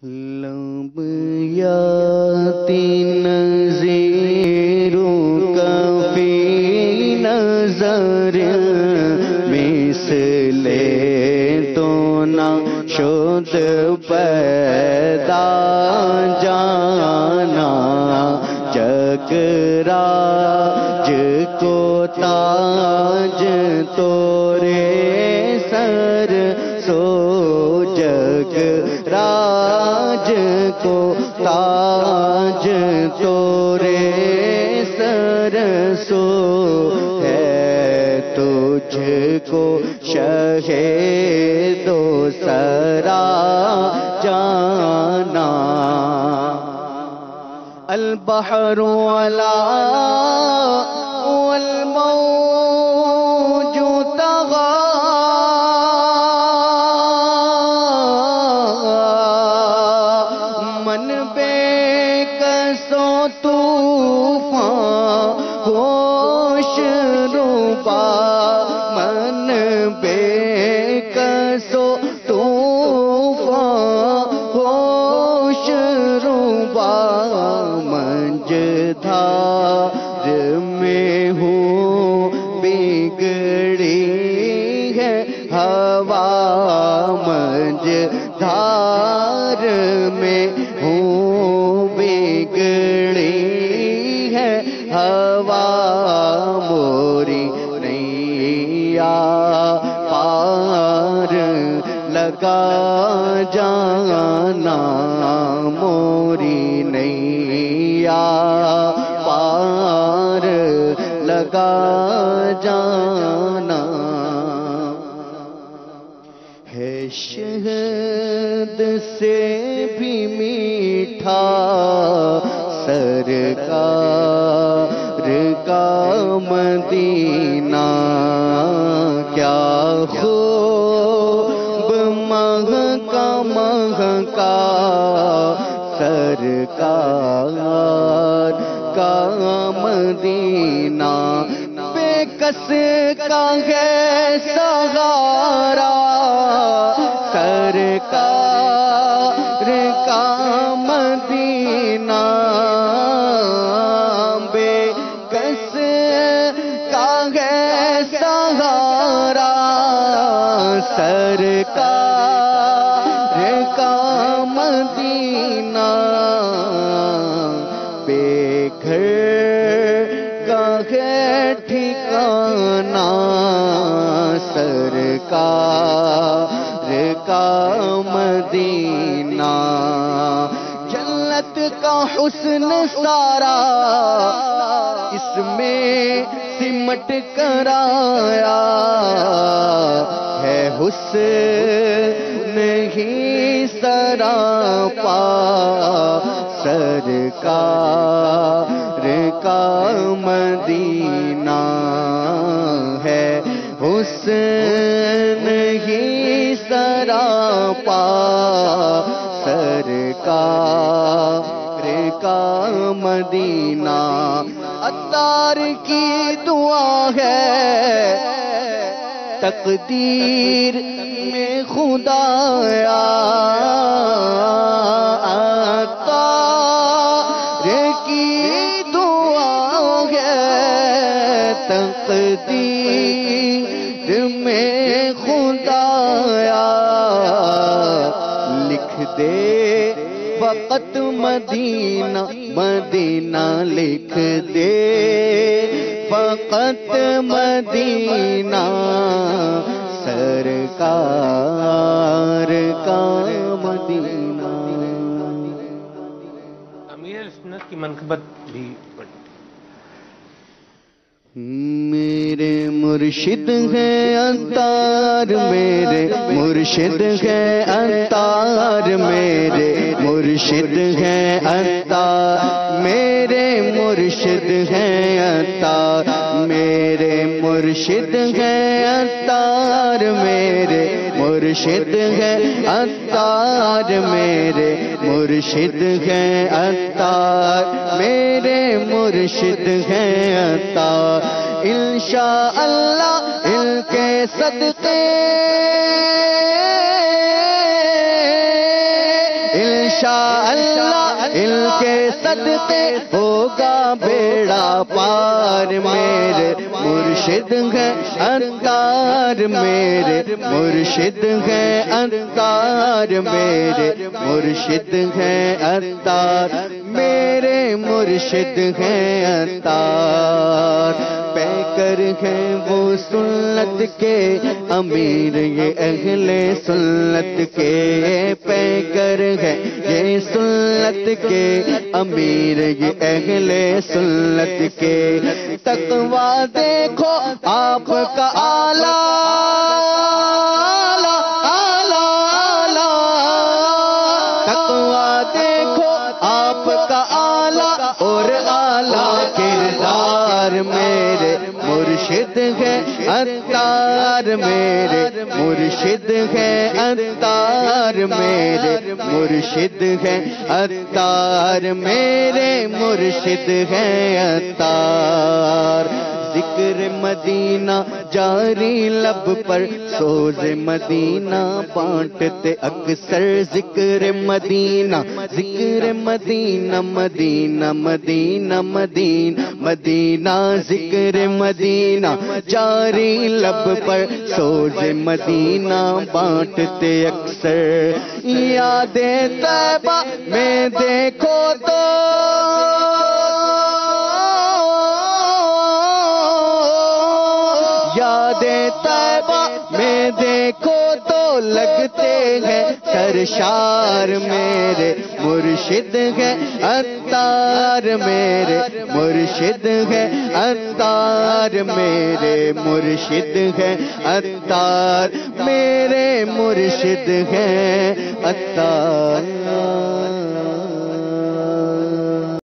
لب یاتی نظیروں کا فی نظر مثل تو نہ شد پیدا جانا جگراج کو تاج تورے سر سو جگراج کو تاج تورے سر سو ہے تجھ کو شہ دو سرا جانا البحر علا والموج طغى من بے کسو طوفان ہوش روبا من بے کسو طوفان ہوش روبا منجدھار میں ہوں بگڑی ہے ہوا منجدھار میں ہوں بگڑی ہے ہوا موری نیا پار لگا جانا موری نیا پار لگا جانا ہے شہد سے بھی میٹھا سرکار کا مدینہ کیا خوب مہکا مہکا سرکار کا مدینہ بے کس کا ہے سہارا سرکار کا مدینہ بے کس کا ہے سہارا سرکار کا مدینہ بے گھر کا ہے ٹھکانہ سرکار کا مدینہ جنت کا حسن سارا اس میں سمٹ کر آیا ہے حسن ہی سراپا سرکار کا مدینہ ہے حسن ہی سراپا سرکار کا مدینہ عطار کی دعا ہے تقدیر میں خدایا عطار کی دعا ہے تقدیر میں خدایا لکھ دے فقط مدینہ مدینہ لکھ دے فقط مدینہ سرکار کا مدینہ امیر سنت کی منقبت بھی بڑی میرے مرشد ہیں عطار میرے مرشد ہیں عطار میرے مرشد ہیں عطار میرے مرشد ہیں عطار میرے مرشد ہیں عطار میرے مرشد ہیں عطار میرے مرشد ہیں عطار میرے مرشد ہیں عطار انشاءاللہ ان کے صدقے انشاءاللہ ان کے صدقے ہوگا بیڑا پار میرے مرشد ہیں عطار میرے مرشد ہیں عطار میرے مرشد ہیں عطار میرے مرشد ہیں عطار پیکر ہیں وہ سنت کے امیر یہ اہل سنت کے پیکر ہے یہ سنت کے امیر یہ اہل سنت کے تقویٰ دیکھو آپ کا آلہ تقویٰ دیکھو آپ کا آلہ اور اعلیٰ کردار میرے مرشد ہے عطار میرے مرشد ہے عطار میرے مرشد ہے عطار میرے مرشد ہے عطار ذکر مدینہ جاری لب پر سوز مدینہ بانٹتے اکثر ذکر مدینہ مدینہ مدینہ مدینہ مدینہ مدینہ ذکر مدینہ جاری لب پر سوز مدینہ بانٹتے اکثر یاد طیبہ میں دیکھو تو یاد طیبہ میں دیکھو تو لگتے ہیں سرشار میرے مرشد ہے عطار میرے مرشد ہے عطار میرے مرشد ہے عطار میرے مرشد ہے عطار